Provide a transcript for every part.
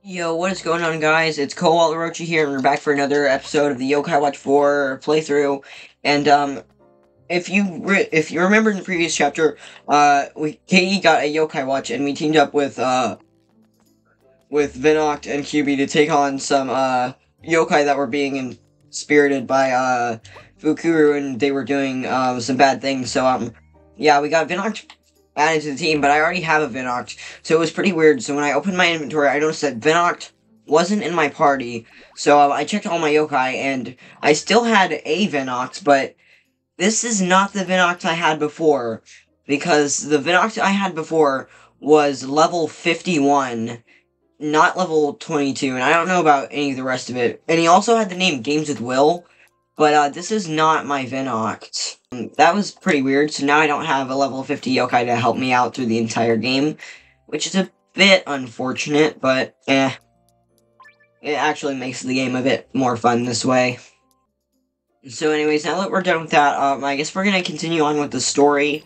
Yo, what is going on, guys? It's Cole Orochi here, and we're back for another episode of the Yokai Watch 4 playthrough. And if you remember in the previous chapter, Katie got a Yokai Watch, and we teamed up with Vinoct and QB to take on some yokai that were being spirited by Fukuru, and they were doing some bad things. So yeah, we got Vinoct added to the team, but I already have a Vinoct, so it was pretty weird. So when I opened my inventory, I noticed that Vinoct wasn't in my party. So I checked all my yokai, and I still had a Vinoct, but this is not the Vinoct I had before, because the Vinoct I had before was level 51, not level 22, and I don't know about any of the rest of it. And he also had the name Games with Will, but this is not my Vinoct. That was pretty weird, so now I don't have a level 50 yokai to help me out through the entire game, which is a bit unfortunate, but it actually makes the game a bit more fun this way. So anyways, now that we're done with that, I guess we're gonna continue on with the story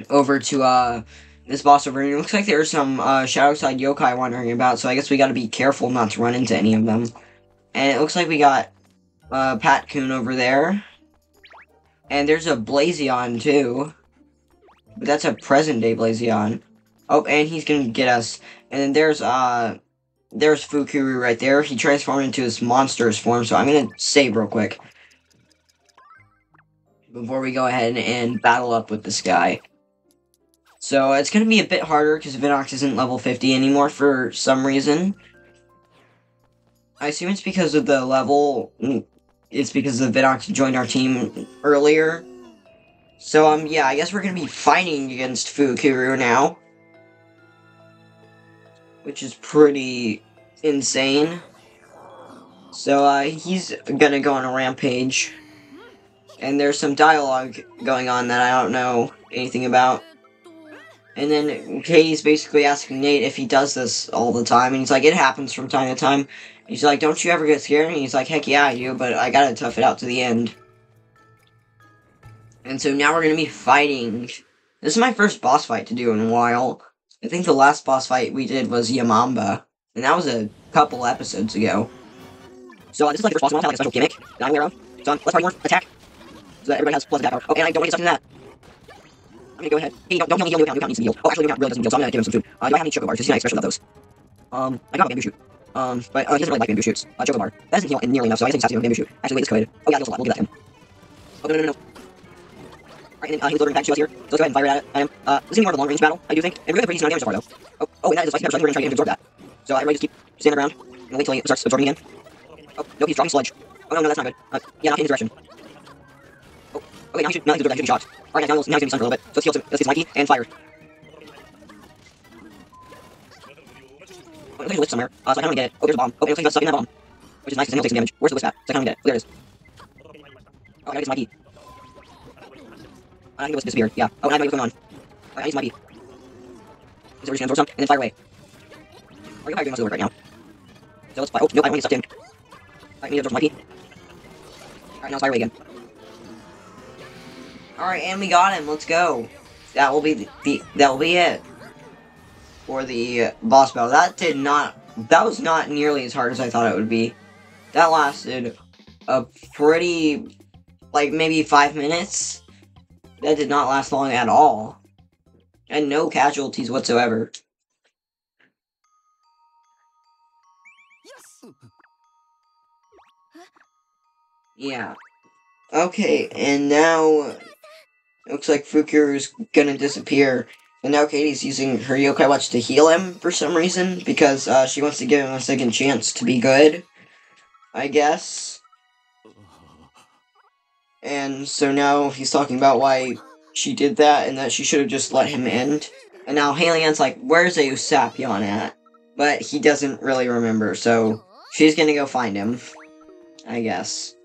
over to, this boss over here. It looks like there's some, Shadowside yokai wandering about, so I guess we gotta be careful not to run into any of them. And it looks like we got, Pat-kun over there. And there's a Blazion, too. But that's a present-day Blazion. Oh, and he's gonna get us. And then there's Fukuru right there. He transformed into his monstrous form, so I'm gonna save real quick before we go ahead and battle up with this guy. So it's gonna be a bit harder because Vinox isn't level 50 anymore for some reason. I assume it's because of the level. It's because the Vinox joined our team earlier. So yeah, I guess we're gonna be fighting against Fukuru now, which is pretty insane. So he's gonna go on a rampage, and there's some dialogue going on that I don't know anything about. And then Katie's basically asking Nate if he does this all the time, and he's like, it happens from time to time. He's like, don't you ever get scared? And he's like, heck yeah, I do, but I gotta tough it out to the end. And so now we're gonna be fighting. This is my first boss fight to do in a while. I think the last boss fight we did was Yamamba, and that was a couple episodes ago. So this is like the first boss one, like a special gimmick that I'm aware of. So let's party more, attack, so that everybody has plus attack power. Oh, and I don't want to get stuck in that. I'm gonna go ahead. Hey, don't tell me New Account needs to be healed. Oh, actually, New Account really doesn't heal, so I'm gonna give him some food. Do I have any choco bars? Because he's not love those. I got a bamboo shoot. But he doesn't really like bamboo shoots. Choco bar. That doesn't heal nearly enough, so I guess he just has to do a bamboo shoot. Actually, wait, this could. Oh yeah, it heals a lot. We'll give that to him. Oh, no. Alright, and then he was delivering back to us here. So let's go ahead and fire it at him. This is gonna be more of a long range battle, I do think. And we're gonna pretty decent amount of damage so far, though. Oh, and that is a spicy pepper, so I think we're gonna try to get him to absorb that. So everybody just keep standing around and wait till he starts absorbing again. Oh, nope, he's dropping sludge. Oh, no, that's not good. Yeah, not in his direction. Oh, okay, now he should absorb that. He should be shocked. Alright, now he's gonna be stunned for a little bit. So let's get Mikey and fire. Oh, there's a lift somewhere, so I can only get it. Oh, there's a bomb. Oh, it looks like he's stuck in that bomb. Which is nice, because then he'll take some damage. Where's the lift at? So I can only get it. Oh, there it is. Oh, I gotta get some Mikey. I think it was disappeared, yeah. Oh, and I know what's going on. Alright, I need some Mikey. Is it where he's gonna absorb some? And then fire away. Alright, you're doing most of the work right now. So let's fire. Oh, nope, I don't want to get stuck in. Alright, we need to absorb some Mikey. Alright, now let's fire away again. Alright, and we got him. Let's go. That will be that will be it for the boss battle. That was not nearly as hard as I thought it would be. That lasted a pretty, like, maybe 5 minutes. That did not last long at all. And no casualties whatsoever. Yeah. Okay, and now looks like Fukuru's gonna disappear. And now Katie's using her Yokai Watch to heal him for some reason, because she wants to give him a second chance to be good, I guess. And so now he's talking about why she did that, and that she should have just let him end. And now Halian's like, where's Eusapion at? But he doesn't really remember, so she's gonna go find him, I guess.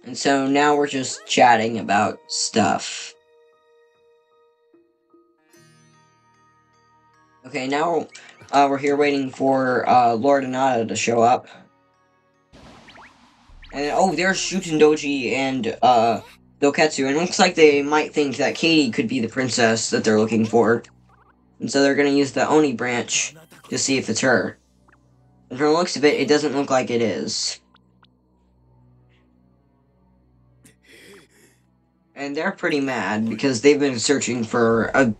And so now we're just chatting about stuff. Okay, now we're here waiting for Lord Anata to show up. And oh, there's Shutendoji and Doketsu, and it looks like they might think that Katie could be the princess that they're looking for. And so they're gonna use the Oni branch to see if it's her. And from the looks of it, it doesn't look like it is. And they're pretty mad because they've been searching for a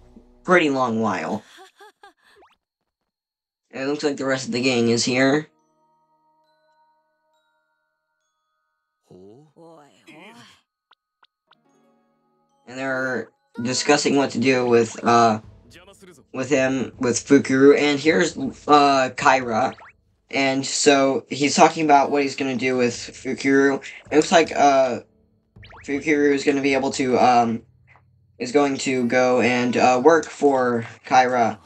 pretty long while. And it looks like the rest of the gang is here. And they're discussing what to do with Fukuru. And here's Kyra. And so he's talking about what he's gonna do with Fukuru. It looks like Fukuru is gonna be able to is going to go and work for Kyra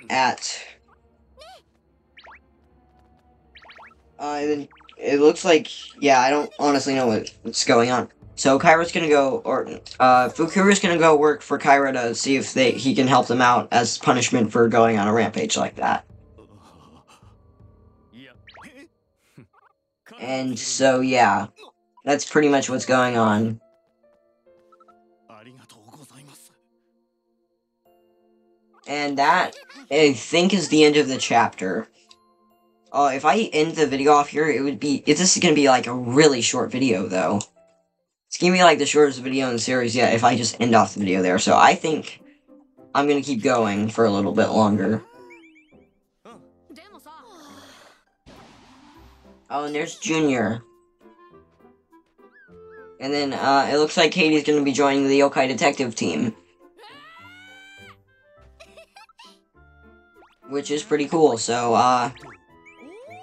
at and it looks like, yeah, I don't honestly know what's going on. So Kyra's gonna go, or Fukuru's gonna go work for Kyra to see if he can help them out as punishment for going on a rampage like that. And so, yeah, that's pretty much what's going on. And that, I think, is the end of the chapter. If I end the video off here, this is gonna be like a really short video, though. It's gonna be like the shortest video in the series yet if I just end off the video there. So I think I'm gonna keep going for a little bit longer. Oh, and there's Junior. And then, it looks like Katie's gonna be joining the Yokai Detective team. Which is pretty cool, so,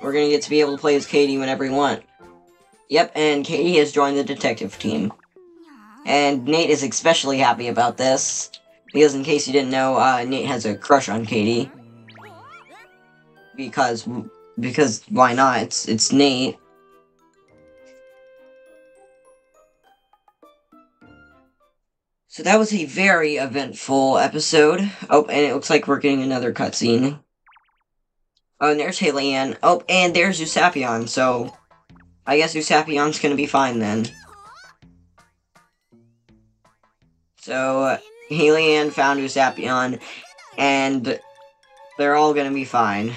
we're gonna get to be able to play as Katie whenever we want. Yep, and Katie has joined the detective team. And Nate is especially happy about this. Because in case you didn't know, Nate has a crush on Katie. Because why not? It's Nate. So that was a very eventful episode. Oh, and it looks like we're getting another cutscene. Oh, and there's Helian. Oh, and there's Usapion, so I guess Usapion's gonna be fine then. So, Helian found Usapion, and they're all gonna be fine.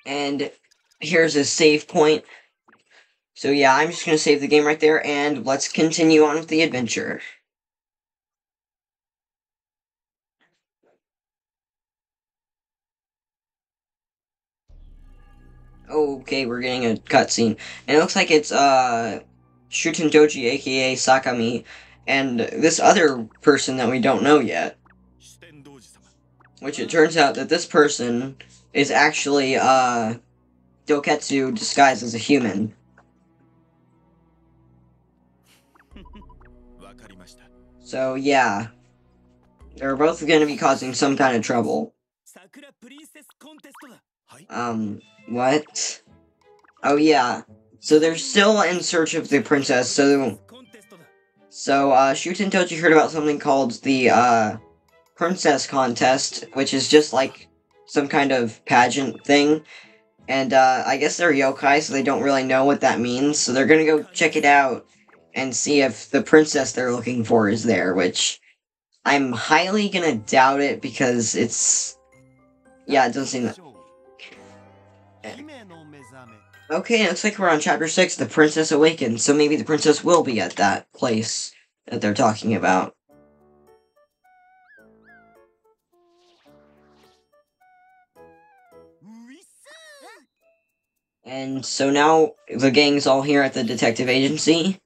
And here's a save point. So yeah, I'm just gonna save the game right there, and let's continue on with the adventure. Okay, we're getting a cutscene. And it looks like it's, Shuten Doji, aka Sakami, and this other person that we don't know yet. Which it turns out that this person is actually, Doketsu disguised as a human. So, yeah. They're both gonna be causing some kind of trouble. What? Oh, yeah. So they're still in search of the princess, so Shuten Toji heard about something called the, princess contest, which is just like some kind of pageant thing. And, I guess they're yokai, so they don't really know what that means, so they're gonna go check it out and see if the princess they're looking for is there, which I'm highly gonna doubt it because yeah, it doesn't seem that. Okay, it looks like we're on chapter 6, The Princess Awakens, so maybe the princess will be at that place that they're talking about. And so now the gang's all here at the detective agency,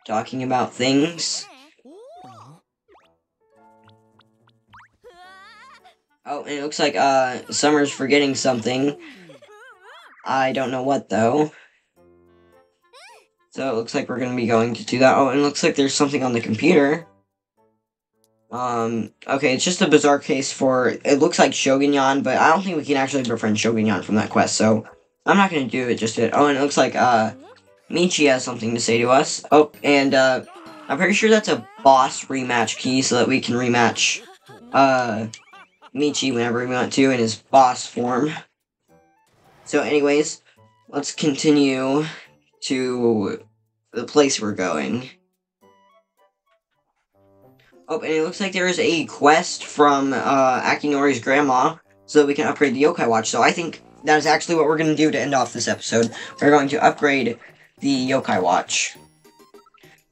talking about things. Oh, and it looks like, Summer's forgetting something. I don't know what, though. So it looks like we're gonna be going to do that. Oh, and it looks like there's something on the computer. Okay, it's just a bizarre case for, it looks like Shogunyan, but I don't think we can actually befriend Shogunyan from that quest, so I'm not gonna do it just yet. Oh, and it looks like, Michi has something to say to us. Oh, and, I'm pretty sure that's a boss rematch key so that we can rematch, Michi whenever we want to in his boss form. So anyways, let's continue to the place we're going. Oh, and it looks like there is a quest from Akinori's grandma, so that we can upgrade the Yokai Watch. So I think that is actually what we're going to do to end off this episode. We're going to upgrade the Yokai Watch.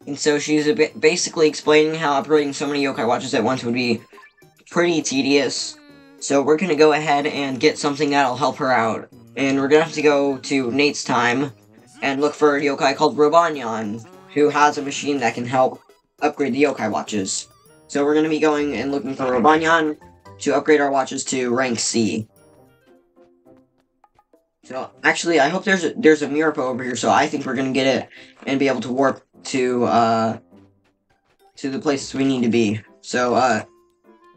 And so she's basically explaining how upgrading so many Yokai Watches at once would be pretty tedious. So we're going to go ahead and get something that'll help her out. And we're going to have to go to Nate's time and look for a yokai called Robanyan, who has a machine that can help upgrade the Yokai Watches. So we're going to be going and looking for Robanyan to upgrade our watches to rank C. So, actually, I hope there's a Mirapo over here, so I think we're going to get it and be able to warp to the places we need to be. So,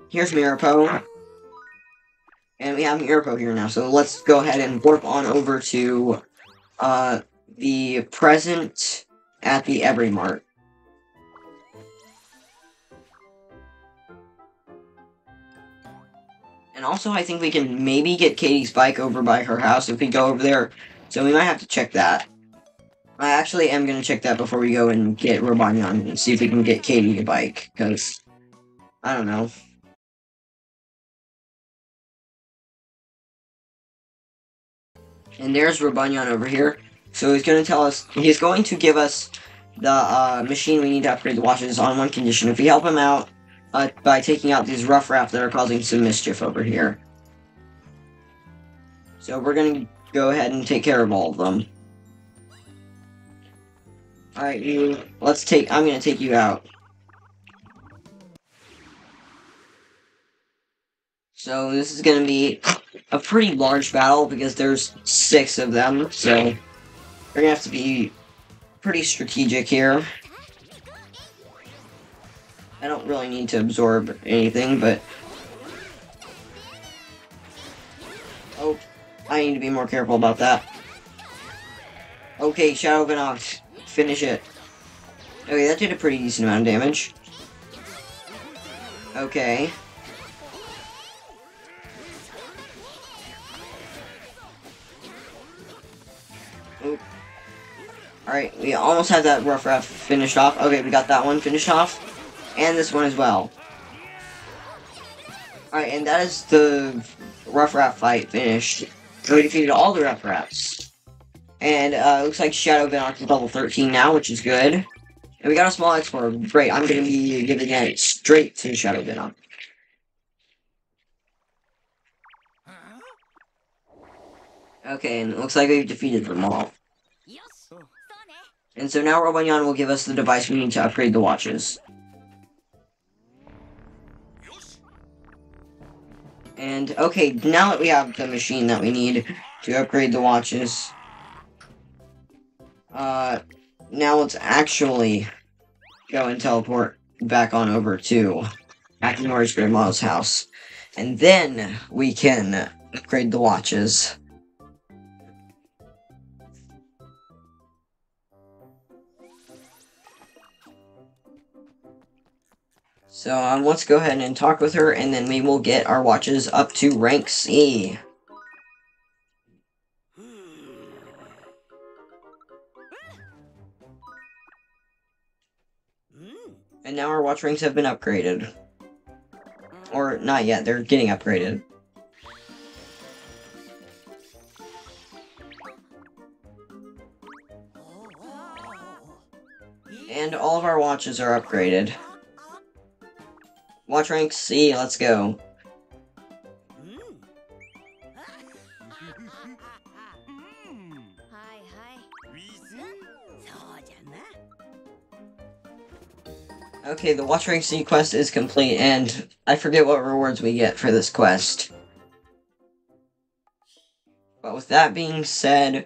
here's Mirapo. And we have Mirapo here now, so let's go ahead and warp on over to, the present at the Every Mart. And also, I think we can maybe get Katie's bike over by her house if we go over there. So we might have to check that. I actually am going to check that before we go and get Robanyan and see if we can get Katie a bike. Because, I don't know. And there's Robanyan over here. So he's going to tell us, he's going to give us the machine we need to upgrade the watches on one condition. If we help him out, by taking out these Ruffraff that are causing some mischief over here. So we're gonna go ahead and take care of all of them. Alright, you, I'm gonna take you out. So this is gonna be a pretty large battle because there's 6 of them, so we're gonna have to be pretty strategic here. I don't really need to absorb anything, but... Oh, I need to be more careful about that. Okay, Shadow Venox, finish it. Okay, that did a pretty decent amount of damage. Okay. Oop. Alright, we almost had that Ruffraff finished off. Okay, we got that one finished off. And this one as well. Alright, and that is the Ruffraff fight finished. So we defeated all the Ruffraffs. And it looks like Shadow Venox is level 13 now, which is good. And we got a small export. Great, I'm going to be giving it straight to Shadow Venox. Okay, and it looks like we've defeated them all. And so now Robanyan will give us the device we need to upgrade the watches. And, okay, now that we have the machine that we need to upgrade the watches, now let's actually go and teleport back on over to Akinori's grandma's house. And then we can upgrade the watches. So, let's go ahead and talk with her, and then we will get our watches up to rank C. And now our watch ranks have been upgraded. Or, not yet, they're getting upgraded. And all of our watches are upgraded. Watch rank C, let's go. Okay, the Watch Rank C quest is complete, and I forget what rewards we get for this quest. But with that being said,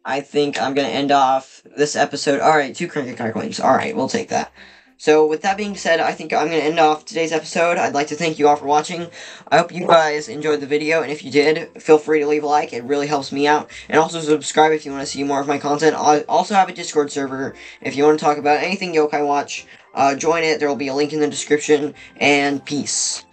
I think I'm gonna end off this episode. Alright, 2 Cranky coins. Alright, we'll take that. So, with that being said, I think I'm going to end off today's episode. I'd like to thank you all for watching. I hope you guys enjoyed the video, and if you did, feel free to leave a like. It really helps me out. And also subscribe if you want to see more of my content. I also have a Discord server. If you want to talk about anything Yokai Watch, join it. There will be a link in the description, and peace.